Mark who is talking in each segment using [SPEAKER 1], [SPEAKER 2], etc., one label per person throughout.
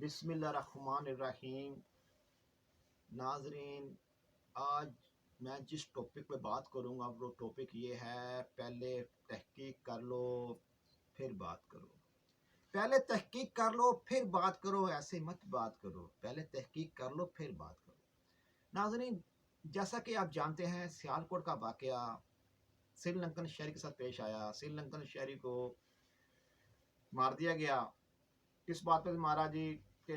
[SPEAKER 1] بسم اللہ الرحمن الرحیم۔ ناظرین، آج میں جس ٹاپک پہ بات کروں گا وہ ٹاپک یہ ہے، پہلے تحقیق کر لو پھر بات کرو۔ پہلے تحقیق کر لو پھر بات کرو، ایسے مت بات کرو، پہلے تحقیق کر لو پھر بات کرو۔ ناظرین، جیسا کہ آپ جانتے ہیں سیالکوٹ کا واقعہ سری لنکن شہری کے ساتھ پیش آیا۔ سری لنکن شہری کو مار دیا گیا۔ کس بات پہ مارا جی؟ کہ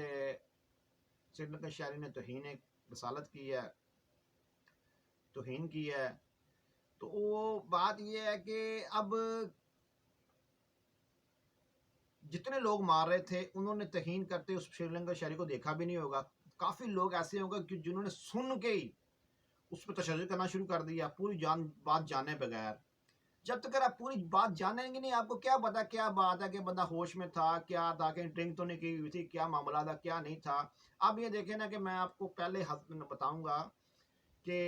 [SPEAKER 1] سری لنکن شہری نے توہین رسالت کی ہے، توہین کی ہے۔ تو وہ بات یہ ہے کہ اب جتنے لوگ مار رہے تھے انہوں نے توہین کرتے اس سری لنکن شہری کو دیکھا بھی نہیں ہوگا۔ کافی لوگ ایسے ہوں گے جنہوں نے سن کے ہی اس پہ تشدد کرنا شروع کر دیا، پوری بات جانے بغیر۔ جب تک آپ پوری بات جانیں گے نہیں، آپ کو کیا پتا کیا بات ہے، کہ بندہ ہوش میں تھا، کیا تھا، کہ ڈرنک تو نہیں کی ہوئی تھی، کیا معاملہ تھا، کیا نہیں تھا۔ اب یہ دیکھیں نا کہ میں آپ کو پہلے بتاؤں گا کہ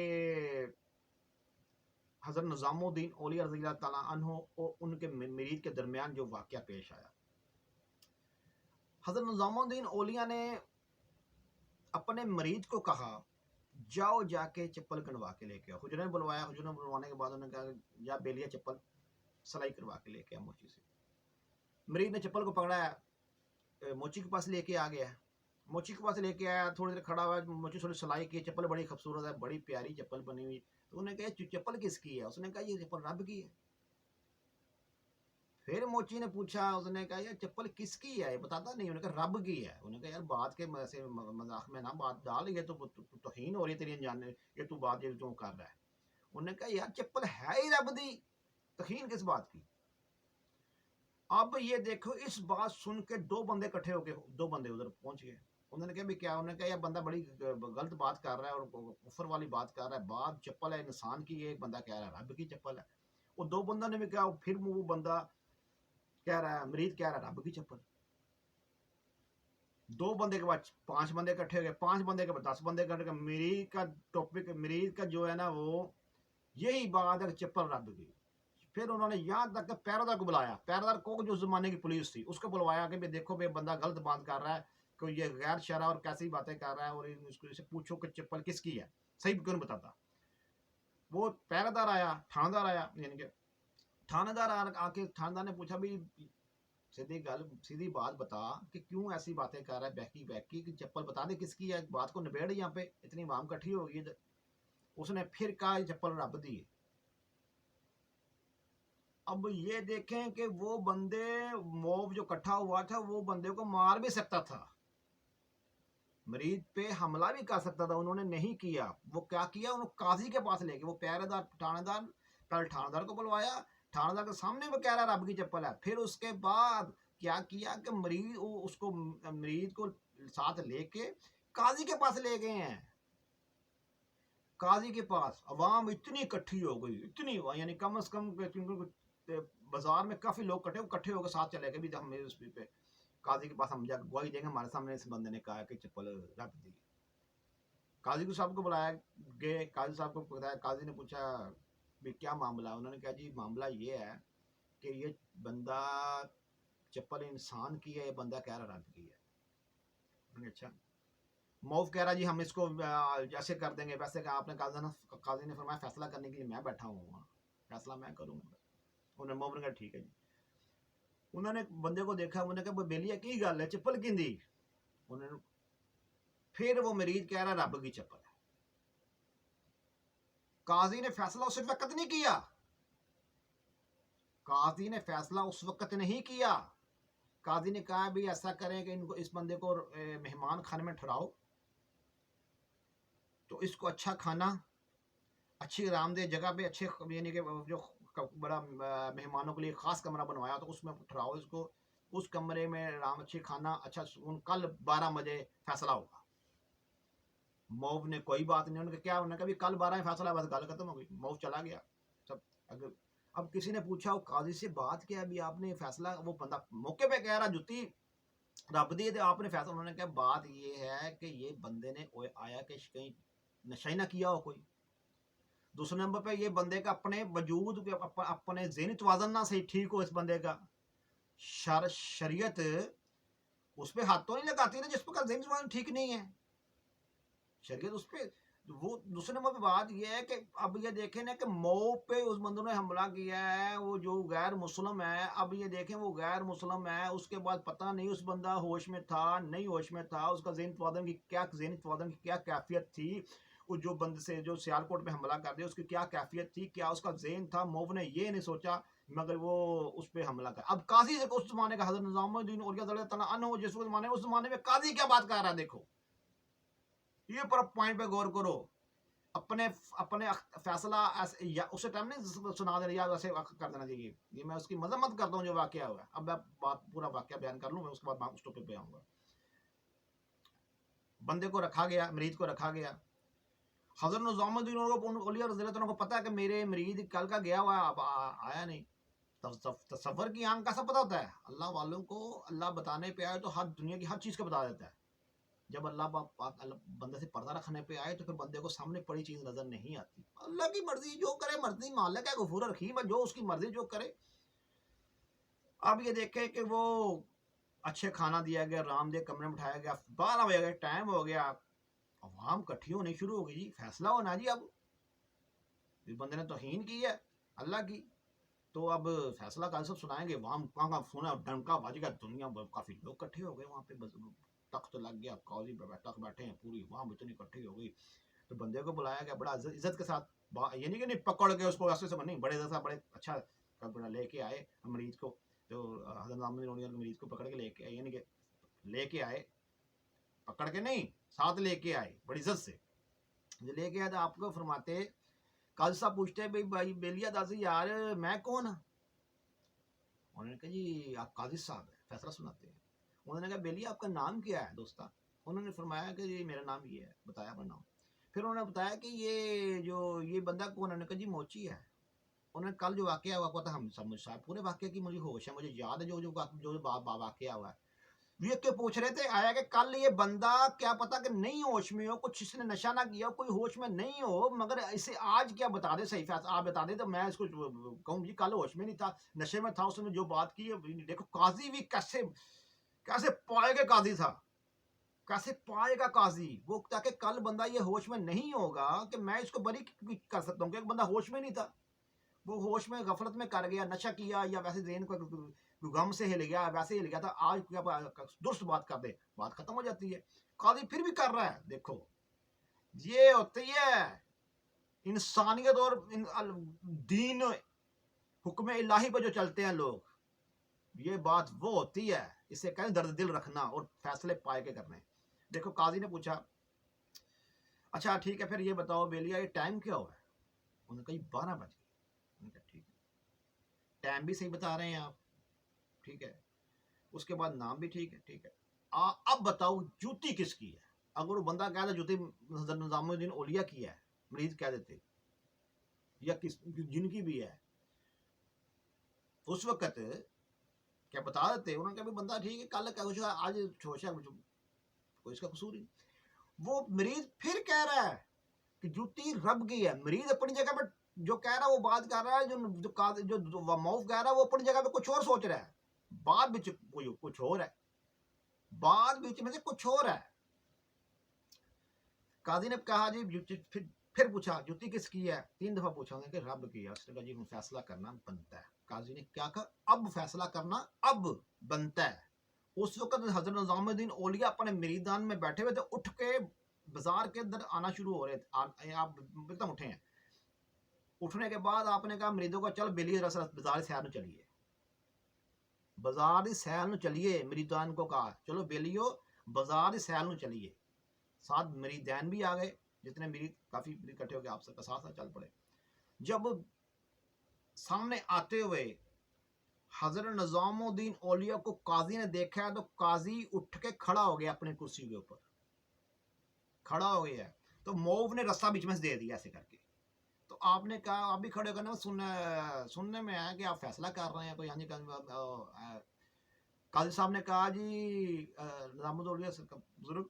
[SPEAKER 1] حضرت نظام الدین اولیاء رضی اللہ تعالیٰ عنہ اور ان کے مرید کے درمیان جو واقعہ پیش آیا۔ حضرت نظام الدین اولیاء نے اپنے مرید کو کہا جاؤ جا کے چپل کنوا کے لے کے آؤ۔ حجرے میں بلوایا، حجرے میں بلوانے کے بعد انہوں نے کہا یا بیلیا چپل سلائی کروا کے لے کے آ موچی سے۔ مرید نے چپل کو پکڑا ہے، موچی کے پاس لے کے آ گیا۔ موچی کے پاس لے کے آیا، تھوڑی دیر کھڑا ہوا، موچی تھوڑی سلائی کی، چپل بڑی خوبصورت ہے، بڑی پیاری چپل بنی ہوئی۔ تو انہوں نے کہا چپل کس کی ہے؟ اس نے کہا یہ چپل رب کی ہے۔ پھر موچی نے پوچھا، اس نے کہا یہ چپل کس کی ہے؟ یہ بتاتا نہیں۔ انہوں نے کہا رب کی ہے۔ انہوں نے کہا یار بات کے مذاق میں نہ بات ڈال، یہ تو توہین ہو رہی ہے تیری انجانے، یہ تو بات یہ تو کر رہا ہے۔ انہوں نے کہا یار چپل ہے ہی رب دی، توہین کس بات کی؟ اب یہ دیکھو، اس بات سن کے دو بندے اکٹھے ہو کے، دو بندے ادھر پہنچ گئے۔ انہوں نے کہا بھی کیا؟ انہوں نے کہا یہ بندہ بڑی غلط بات کر رہا ہے اور کفر والی بات کر رہا ہے، بات چپل ہے انسان کی، ایک بندہ کہہ رہا ہے رب کی چپل ہے۔ وہ دو بندوں نے بھی کہا، پھر وہ بندہ کہہ رہا ہے، مرید کہہ رہا ہے رب کی چپل۔ دو بندے کے بعد پانچ بندے اکٹھے ہو گئے، پانچ بندے کے بعد 10 بندے اکٹھے ہو گئے۔ مرید کا ٹاپک، مرید کا جو ہے نا وہ یہی بات ہے کہ چپل رب کی۔ پھر انہوں نے یہاں تک پیرادار کو بلایا، پیرادار کو جو زمانے کی پولیس تھی اس کو بلوایا کہ دیکھو بھائی بندہ غلط بات کر رہا ہے، کہ یہ غیر شرع اور کیسی باتیں کر رہا ہے، اور اس کو پوچھو کہ چپل کس کی ہے، صحیح کیوں نہیں بتاتا۔ وہ پیرادار آیا، تھانہ دار آیا، یعنی کہ تھانہ دار آ کے تھانہ دار نے پوچھا بھی سیدھی بات بتا کہ کیوں ایسی باتیں کر رہا ہے بہکی بہکی، کہ چپل بتا دے کس کی ہے، بات کو نبیڑ یہاں پہ اتنی عوام کٹھی ہوگی۔ اس نے پھر کہا یہ چپل رب دی ہے۔ اب یہ دیکھیں کہ وہ بندے موب جو کٹھا ہوا تھا وہ بندے کو مار بھی سکتا تھا، مرید پہ حملہ بھی کر سکتا تھا، انہوں نے نہیں کیا۔ وہ کیا کیا؟ انہوں قاضی کے پاس لے کے، وہ پیرادار تھانہ دار، پہلے تھانہ دار کو بلوایا، تھانہ دار کے سامنے وہ کہہ رہا رب کی چپل ہے۔ پھر اس کے بعد کیا کیا کہ مرید کو ساتھ لے کے قاضی کے پاس لے گئے ہیں۔ قاضی کے پاس عوام اتنی اکٹھی ہو گئی، اتنی، یعنی کم از کم بازار میں کافی لوگ اکٹھے ہو کے ساتھ چلے گئے بھی ہم اس پہ قاضی کے پاس ہم جا کے گواہی دیں گے، ہمارے سامنے اس بندے نے کہا کہ چپل رب دی۔ قاضی صاحب کو بلایا گئے، قاضی صاحب کو بتایا، قاضی نے پوچھا بھی کیا معاملہ؟ انہوں نے کہا جی معاملہ یہ ہے کہ یہ بندہ چپل انسان کی ہے، یہ بندہ کہہ رہا رب کی ہے۔ اچھا، موف کہہ رہا جی ہم اس کو جیسے کر دیں گے ویسے، کہ آپ نے قاضی نے فرمایا فیصلہ کرنے کے لیے میں بیٹھا ہوں، فیصلہ میں کروں گا۔ انہوں نے موف نے کہا ٹھیک ہے جی۔ انہوں نے بندے کو دیکھا، انہوں نے کہا بیلیا کی گل ہے، چپل کی دی؟ انہوں نے پھر وہ مرید کہہ رہا رب کی چپل ہے۔ قاضی نے فیصلہ اس وقت نہیں کیا، قاضی نے فیصلہ اس وقت نہیں کیا۔ قاضی نے کہا بھی ایسا کریں کہ اس بندے کو مہمان خانے میں ٹھہراؤ، تو اس کو اچھا کھانا، اچھی آرام دہ جگہ پہ، اچھے یعنی کہ جو بڑا مہمانوں کے لیے خاص کمرہ بنوایا تو اس میں ٹھہراؤ اس کو، اس کمرے میں آرام، اچھی کھانا، اچھا سکون، کل 12 بجے فیصلہ ہوگا۔ موف نے کوئی بات نہیں، انہوں نے کیا، انہوں نے کہا بھی کل 12 فیصلہ، بس گل ختم ہو گئی، موف چلا گیا۔ اب کسی نے پوچھا وہ قاضی سے بات کیا بھی آپ نے فیصلہ، وہ بندہ موقع پہ کہہ رہا جتی رب دی تھے آپ نے فیصلہ۔ انہوں نے کہا بات یہ ہے کہ یہ بندے نے آیا کہ کہیں نشہ نہ کیا ہو کوئی، دوسرے نمبر پہ یہ بندے کا اپنے وجود، اپنے ذہنی توازن نہ صحیح ٹھیک ہو، اس بندے کا شریعت اس پہ ہاتھ تو نہیں لگاتی نا جس پر ذہنی توازن ٹھیک نہیں ہے. شریعت اس پہ وہ دوسرے نمبر پہ بات یہ ہے کہ اب یہ دیکھیں نا کہ مئو پہ اس بندوں نے حملہ کیا ہے, وہ جو غیر مسلم ہے. اب یہ دیکھیں وہ غیر مسلم ہے, اس کے بعد پتہ نہیں اس بندہ ہوش میں تھا نہیں ہوش میں تھا, اس کا ذہنی توازن کی کیا کیفیت تھی. وہ جو بند سے جو سیالکوٹ پہ حملہ کر دیا اس کی کیا کیفیت تھی, کیا اس کا ذہن تھا. مئو نے یہ نہیں سوچا مگر وہ اس پہ حملہ کر. اب قاضی اس زمانے کا حضرت نظام الدین اولیاء رضی اللہ تعالیٰ عنہ جس زمانے اس زمانے میں قاضی کیا بات کر رہا ہے, دیکھو یہ پر پوائنٹ پہ غور کرو. اپنے فیصلہ اسے ٹائم نہیں سنا دینا یا ویسے کر دینا چاہیے. یہ میں اس کی مذمت کرتا ہوں جو واقعہ ہوا ہے. اب میں بات پورا واقعہ بیان کر لوں, میں اس کے بعد اس ٹاپک پہ آؤں گا. بندے کو رکھا گیا, مریض کو رکھا گیا. حضرت نظام الدین اولیاء رضی اللہ عنہ کو پتا ہے کہ میرے مریض کل کا گیا ہوا ہے, اب آیا نہیں. تصور کی آنکھ کیسا پتا ہوتا ہے, اللہ والوں کو اللہ بتانے پہ آئے تو ہر دنیا کی ہر چیز کا بتا دیتا ہے. جب اللہ بندے سے پردہ رکھنے پہ آئے تو پھر بندے کو سامنے پڑی چیز نظر نہیں آتی. اللہ کی مرضی جو کرے, مرضی مالک ہے غفور رحیم ہے, جو اس کی مرضی جو کرے. اب یہ دیکھیں کہ وہ اچھے کھانا دیا گیا, رام دے کمرے میں بٹھایا گیا, 12 بجے گئے, ٹائم ہو گیا, عوام کٹھی ہونی شروع ہو گئی. جی فیصلہ ہونا جی, اب بندے نے توہین کی ہے اللہ کی, تو اب فیصلہ کل سب سنائیں گے. وہاں کہاں سنا ڈنکا بج گیا, دنیا کافی لوگ کٹھے ہو گئے وہاں پہ, تخت لگ گیا, قاضی تخت بیٹھے ہیں پوری, وہاں اتنی اکٹھی ہو گئی. تو بندے کو بلایا گیا بڑا عزت کے ساتھ, یہ نہیں کہ نہیں پکڑ کے اس کو ایسے نہیں, بڑے عزت سے بڑے اچھا لے کے آئے مریض کو. تو حضرت نظام الدین اولیاء مریض کو پکڑ کے لے کے آئے, یعنی کہ لے کے آئے, پکڑ کے نہیں ساتھ لے کے آئے بڑی عزت سے. جو لے کے آئے تو آپ کو فرماتے, قاضی صاحب پوچھتے ہیں بھائی بیلیا داسی یار میں کون ہوں. انہوں نے کہا جی آپ قاضی صاحب ہیں, فیصلہ سناتے ہیں. انہوں نے کہا بیلیا آپ کا نام کیا ہے دوستا. انہوں نے فرمایا کہ جی میرا نام یہ ہے, بتایا اپنا نام. پھر انہوں نے بتایا کہ یہ بندہ کون ہے. انہوں نے کہا جی موچی ہے. انہوں نے کل جو واقعہ ہوا تھا, ہم سب پورے واقعے کی مجھے ہوش ہے, مجھے یاد ہے جو واقعہ ہوا ہے. یہ کہ پوچھ رہے تھے آیا کہ کل یہ بندہ کیا پتا کہ نہیں ہوش میں ہو, کچھ اس نے نشہ نہ کیا, کوئی ہوش میں نہیں ہو, مگر اسے آج کیا بتا دے, صحیح فیصلہ آپ بتا دیں تو میں اس کو کہوں جی کل ہوش میں نہیں تھا, نشے میں تھا, اس نے جو بات کی ہے. دیکھو قاضی بھی کیسے پائے گا, قاضی تھا کیسے پائے گا قاضی وہ, تاکہ کل بندہ یہ ہوش میں نہیں ہوگا کہ میں اس کو بری کر سکتا ہوں کہ ایک بندہ ہوش میں نہیں تھا, وہ ہوش میں غفلت میں کر گیا, نشہ کیا یا ویسے ذہن کو غم سے ہل گیا, ویسے ہل گیا تھا. آج کیا درست بات کر دے, بات ختم ہو جاتی ہے. قاضی پھر بھی کر رہا ہے. دیکھو یہ ہوتی ہے انسانیت اور دین حکم الہی پہ جو چلتے ہیں لوگ, یہ بات وہ ہوتی ہے, اسے کہیں درد دل رکھنا اور فیصلے پائے کے کرنے. دیکھو قاضی نے پوچھا اچھا ٹھیک ہے پھر یہ بتاؤ بیلیا یہ ٹائم کیا ہوا ہے. انہوں نے کہا 12 بج گئے. انہوں نے کہا ٹھیک ہے, ٹائم بھی صحیح بتا رہے ہیں آپ, ٹھیک ہے, اس کے بعد نام بھی ٹھیک ہے, ٹھیک ہے, اب بتاؤ جوتی کس کی ہے. اگر وہ بندہ کہہ دے جوتی حضرت نظام الدین اولیاء کی ہے, مریض کہہ دیتے, یا کس جن کی بھی ہے, اس وقت کیا بتا دیتے. انہوں نے کہا بندہ ٹھیک ہے, کل کا آج چھوشا کوئی اس کا قصور ہی. وہ مریض پھر کہہ رہا ہے کہ جوتی رب کی ہے. مریض اپنی جگہ پہ جو کہہ رہا ہے وہ بات کر رہا ہے, جو موف کہہ رہا ہے وہ اپنی جگہ پہ کچھ اور سوچ رہا ہے, بات بھی کچھ اور ہے, بات بیچ میں سے کچھ اور ہے. قاضی نے کہا جی پھر پوچھا جوتی کس کی ہے. 3 دفعہ پوچھا کہ رب کی ہے. اس نے کہا جی فیصلہ کرنا بنتا ہے. قاضی نے کیا کہا, اب فیصلہ کرنا اب بنتا ہے. اس وقت حضرت نظام الدین اولیاء اپنے مریدان میں بیٹھے ہوئے تھے, اٹھ کے بازار کے اندر آنا شروع ہو رہے تھے. آپ ایک دم اٹھے ہیں. اٹھنے کے بعد آپ نے کہا مریدوں کو چل بیلی بازار سیر میں چلیے, بازار سیر میں چلیے. مریدان کو کہا چلو بیلیو بازار سیر میں چلیے. ساتھ مریدین بھی آ گئے, جتنے مرید کافی اکٹھے ہو گئے آپ سب کا ساتھ چل پڑے. جب سامنے آتے ہوئے حضرت نظام الدین اولیاء کو قاضی نے دیکھا تو قاضی اٹھ کے کھڑا ہو گیا, اپنی کرسی کے اوپر کھڑا ہو گیا. تو موف نے رستہ بیچ میں سے دے دیا ایسے کر کے. تو آپ نے کہا آپ بھی کھڑے کرنا, سننے میں آیا کہ آپ فیصلہ کر رہے ہیں کوئی. ہاں جی قاضی صاحب نے کہا جی نظام الدین اولیاء بزرگ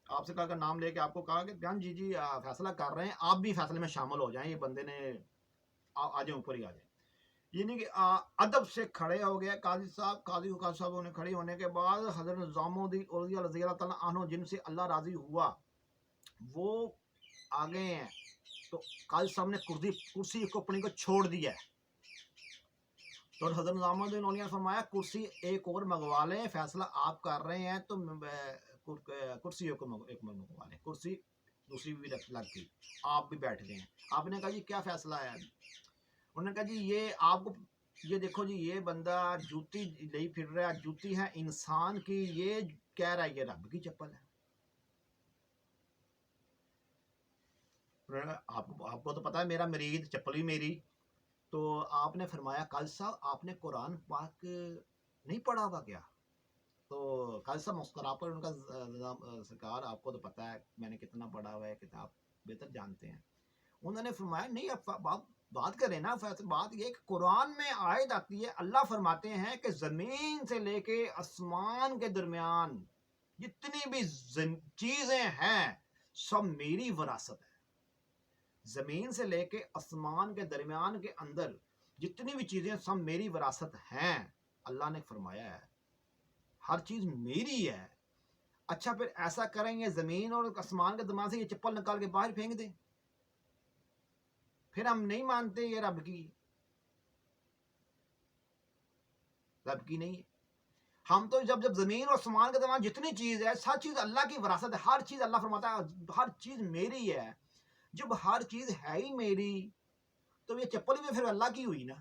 [SPEAKER 1] آپ سے کہا کہ نام لے کے آپ کو کہا کہ جان جی فیصلہ کر رہے ہیں, آپ بھی فیصلے میں شامل ہو جائیں. یہ بندے نے آ جائیں اوپر ہی آ جائیں. یعنی کہ ادب سے کھڑے ہو گئے قاضی صاحب نے کھڑے ہونے کے بعد حضرت نظام الدین اولیا رضی اللہ تعالیٰ عنہ جن سے اللہ راضی ہوا وہ آگے ہیں. تو قاضی صاحب نے کرسی کو اپنی کو چھوڑ دیا ہے. تو حضرت نظام الدین اولیا نے فرمایا کرسی ایک اور منگوا لیں, فیصلہ آپ کر رہے ہیں تو کرسی ایک منگوا لیں. کرسی دوسری بھی لگ گئی, آپ بھی بیٹھ گئے ہیں. آپ نے کہا جی کیا فیصلہ ہے؟ انہوں نے کہا جی یہ آپ کو یہ دیکھو جی یہ بندہ جوتی لے پھر رہا ہے, جوتی ہے انسان کی, یہ کہہ رہا ہے یہ رب کی چپل ہے. آپ کو تو پتا ہے میرا مرید چپل ہی میری. تو آپ نے فرمایا قاضی صاحب آپ نے قرآن پاک نہیں پڑھا ہوا کیا؟ تو قاضی صاحب مسکرا پر ان کا سرکار آپ کو تو پتا ہے میں نے کتنا پڑھا ہوا ہے, کتاب بہتر جانتے ہیں. انہوں نے فرمایا نہیں اب بات کریں نا, بات یہ کہ قرآن میں آیت آتی ہے, اللہ فرماتے ہیں کہ زمین سے لے کے آسمان کے درمیان جتنی بھی چیزیں ہیں سب میری وراثت ہے. زمین سے لے کے آسمان کے درمیان کے اندر جتنی بھی چیزیں سب میری وراثت ہیں. اللہ نے فرمایا ہے ہر چیز میری ہے. اچھا پھر ایسا کریں یہ زمین اور آسمان کے درمیان سے یہ چپل نکال کے باہر پھینک دیں, پھر ہم نہیں مانتے یہ رب کی نہیں ہے. ہم تو جب زمین اور آسمان کے درمیان جتنی چیز ہے ہر چیز اللہ کی وراثت ہے. ہر چیز اللہ فرماتا ہے ہر چیز میری ہے. جب ہر چیز ہے ہی میری تو یہ چپل بھی پھر اللہ کی ہوئی نا.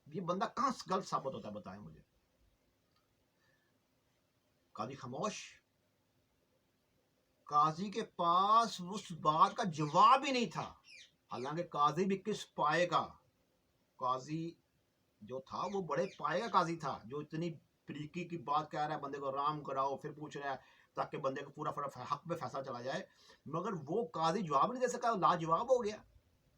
[SPEAKER 1] یہ بندہ کہاں غلط ثابت ہوتا ہے بتائیں مجھے. قاضی خاموش. قاضی کے پاس اس بات کا جواب ہی نہیں تھا. حالانکہ قاضی بھی کس پائے کا قاضی جو تھا وہ بڑے پائے کا قاضی تھا, جو اتنی بریکی کی بات کہہ رہا ہے بندے کو رام کراؤ, پھر پوچھ رہا ہے تاکہ بندے کو پورا حق پہ فیصلہ چلا جائے. مگر وہ قاضی جواب نہیں دے سکا, لاجواب ہو گیا.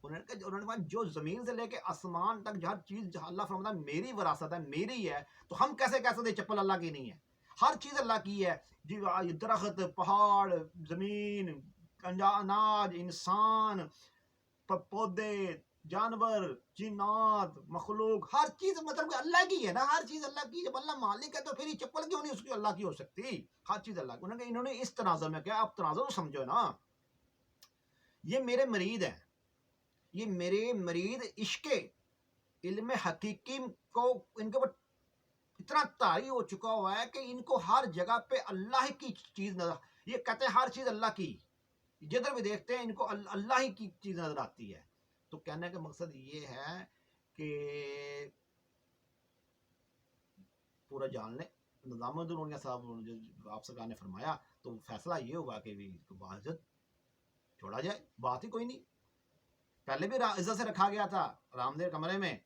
[SPEAKER 1] انہوں نے جو زمین سے لے کے آسمان تک ہر چیز اللہ فرماتا ہے میری وراثت ہے, میری ہے, تو ہم کیسے کہہ سکتے چپل اللہ کی نہیں ہے؟ ہر چیز اللہ کی ہے جی. درخت, پہاڑ, زمین, اناج, انسان, پودے, جانور, جنات, مخلوق, ہر چیز مطلب کہ اللہ کی ہے نا. ہر چیز اللہ کی. جب اللہ مالک ہے تو پھر یہ چپل کیوں نہیں اس کی اللہ کی ہو سکتی؟ ہر چیز اللہ کی. انہوں نے اس تناظر میں کیا, آپ تناظر سمجھو نا. یہ میرے مرید ہیں, یہ میرے مرید عشق علم حقیقی کو ان کے اوپر اتنا طاری ہو چکا ہوا ہے کہ ان کو ہر جگہ پہ اللہ کی چیز نظر, یہ کہتے ہیں ہر چیز اللہ کی, جدھر بھی دیکھتے ہیں ان کو اللہ ہی کی چیز نظر آتی ہے. تو کہنے کا مقصد یہ ہے کہ پورا جان لیں. نظام الدین صاحب آپ سرکار نے فرمایا تو فیصلہ یہ ہوا کہ باعزت چھوڑا جائے, بات ہی کوئی نہیں. پہلے بھی عزت سے رکھا گیا تھا رام دیر کمرے میں.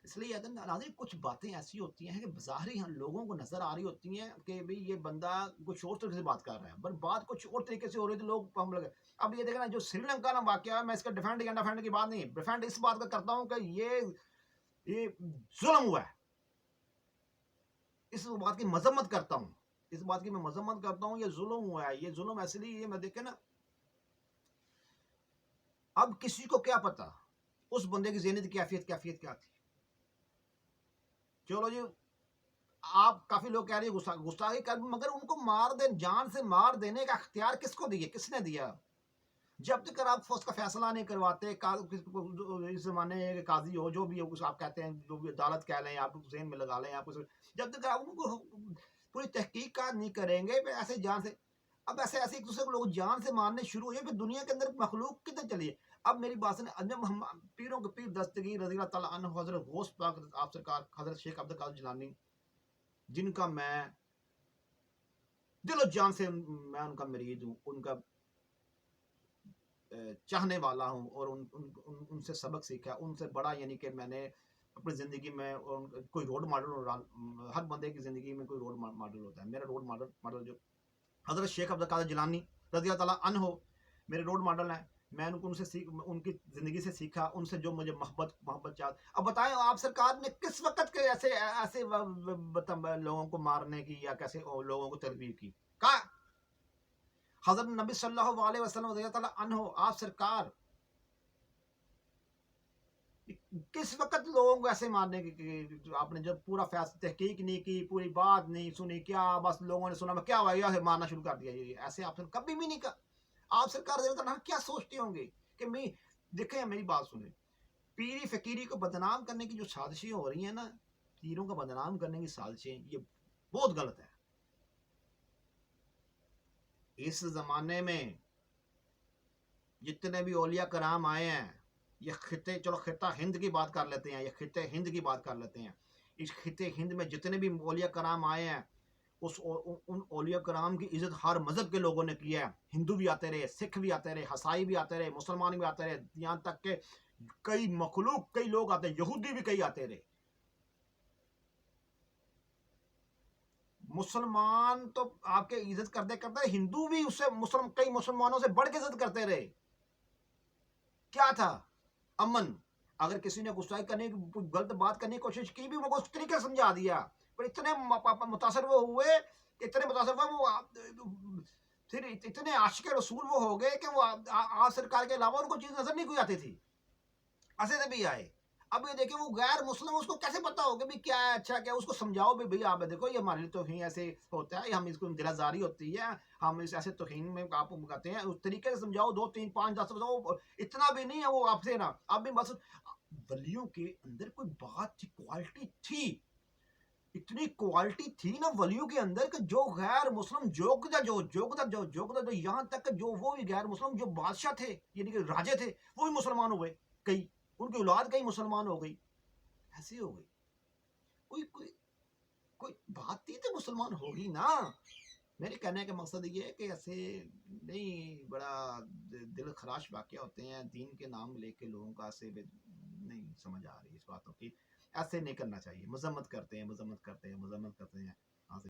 [SPEAKER 1] اس لیے ناظرین کچھ باتیں ایسی ہوتی ہیں کہ بظاہر لوگوں کو نظر آ رہی ہوتی ہیں کہ بھئی یہ بندہ کچھ اور طریقے سے بات کر رہا ہے, پر بات کچھ اور طریقے سے ہو رہی ہے تو لوگ ہم لگے. اب یہ دیکھنا جو سری لنکا نا واقعہ ہے, میں اس کا ڈیفینڈ کی بات نہیں, ڈیفینڈ اس بات کا کرتا ہوں کہ یہ ظلم ہوا ہے. اس بات کی مذمت کرتا ہوں, اس بات کی میں مذمت کرتا ہوں. یہ ظلم ہوا ہے. یہ ظلم ایسے لیے میں دیکھیں نا, اب کسی کو کیا پتا اس بندے کی ذہنی کیفیت کیا تھی. چلو جی آپ کافی لوگ کہہ رہے ہیں گستاخی کر, مگر ان کو مار دے, جان سے مار دینے کا اختیار کس کو دیا, کس نے دیا؟ جب تک آپ اس کا فیصلہ نہیں کرواتے, اس زمانے کے قاضی ہو جو بھی ہو آپ کہتے ہیں, جو بھی عدالت کہہ لیں آپ ذہن میں لگا لیں, آپ جب تک آپ ان کو پوری تحقیقات نہیں کریں گے ایسے جان سے, اب ایسے ایک دوسرے کو لوگ جان سے مارنے شروع ہوئے, پھر دنیا کے اندر مخلوق کتنے چلیے. اب میری بات سنیں, جب ہم پیروں کے پیر دستگیر رضی اللہ تعالیٰ عنہ حضرت غوث پاک آپ سرکار حضرت شیخ عبد القادر جیلانی, جن کا میں دل و جان سے میں ان کا مرید ہوں, ان کا چاہنے والا ہوں, اور ان سے سبق سیکھا, ان سے بڑا یعنی کہ میں نے اپنی زندگی میں کوئی رول ماڈل, ہر بندے کی زندگی میں کوئی رول ماڈل ہوتا ہے. میرا رول ماڈل جو حضرت شیخ عبد القادر جیلانی رضی اللہ تعالیٰ عنہ میرے رول ماڈل ہیں. میں ان سے ان کی زندگی سے سیکھا, ان سے جو مجھے محبت چاہت. اب بتائیں آپ سرکار نے کس وقت کے ایسے لوگوں کو مارنے کی یا کیسے لوگوں کو تربیت کی؟ کہا حضرت نبی صلی اللہ علیہ وسلم رضی اللہ تعالیٰ عنہ آپ سرکار کس وقت لوگوں کو ایسے مارنے کی آپ نے جب پورا فیصلہ تحقیق نہیں کی، پوری بات نہیں سنی، کیا بس لوگوں نے سنا کیا ہوا یہ مارنا شروع کر دیا؟ یہ ایسے آپ نے کبھی بھی نہیں کہا۔ آپ سرکار کیا سوچتے ہوں گے کہ میں دیکھیں میری بات سنیں، پیری فقیری کو بدنام کرنے کی جو سازشیں ہو رہی ہیں نا، پیروں کو بدنام کرنے کی سازشیں، یہ بہت غلط ہے۔ اس زمانے میں جتنے بھی اولیاء کرام آئے ہیں، یہ خطے، چلو خطہ ہند کی بات کر لیتے ہیں، یہ خطے ہند کی بات کر لیتے ہیں، اس خطے ہند میں جتنے بھی اولیاء کرام آئے ہیں، ان اولیاء کرام کی عزت ہر مذہب کے لوگوں نے کی ہے۔ ہندو بھی آتے رہے، سکھ بھی آتے رہے، عیسائی بھی آتے رہے، مسلمان بھی آتے رہے، یہاں تک کہ کئی مخلوق، کئی لوگ آتے، یہودی بھی کئی آتے رہے۔ مسلمان تو آپ کے عزت کرتے کرتے ہندو بھی اس سے کئی مسلمانوں سے بڑھ کے عزت کرتے رہے۔ کیا تھا؟ امن۔ اگر کسی نے غصہ کرنے کی، غلط بات کرنے کی کوشش کی بھی، وہ اس طریقے سے سمجھا دیا، پر اتنے متاثر وہ ہوئے، اتنے متاثر ہوئے وہ، پھر اتنے عاشق رسول وہ ہو گئے کہ وہ آج سرکار کے علاوہ ان کو چیز نظر نہیں کوئی آتی تھی، ایسے سے بھی آئے۔ اب یہ دیکھیں وہ غیر مسلم، اس کو کیسے پتا ہوگا بھی کیا ہے اچھا کیا، اس کو سمجھاؤ بھی بھئی آپ دیکھو یہ ہمارے لیے توہین ایسے ہوتا ہے، ہم اس کو دلازاری ہوتی ہے، ہم اس ایسے توہین میں آپ کو کہتے ہیں، اس طریقے سے سمجھاؤ، 2 3 5 10 بتاؤ، اتنا بھی نہیں ہے وہ آپ سے نا، اب بھی بس ولیوں کے اندر کوئی بات تھی، کوالٹی تھی، اتنی کوالٹی تھی نا ولیوں کے اندر کہ جو غیر مسلم جو یہاں تک کہ جو وہ غیر مسلم جو بادشاہ تھے، یعنی کہ راجے تھے، وہ بھی مسلمان ہوئے، کئی ان کی اولاد کئی مسلمان ہو گئی، ایسے ہو گئی۔ کوئی کوئی کوئی بات تھی تو مسلمان ہوگی نا۔ میرے کہنے کا مقصد یہ ہے کہ ایسے نہیں، بڑا دل خراش واقعہ ہوتے ہیں، دین کے نام لے کے لوگوں کا ایسے نہیں سمجھ آ رہی اس باتوں کی، ایسے نہیں کرنا چاہیے۔ مذمت کرتے ہیں، مذمت کرتے ہیں، مذمت کرتے ہیں،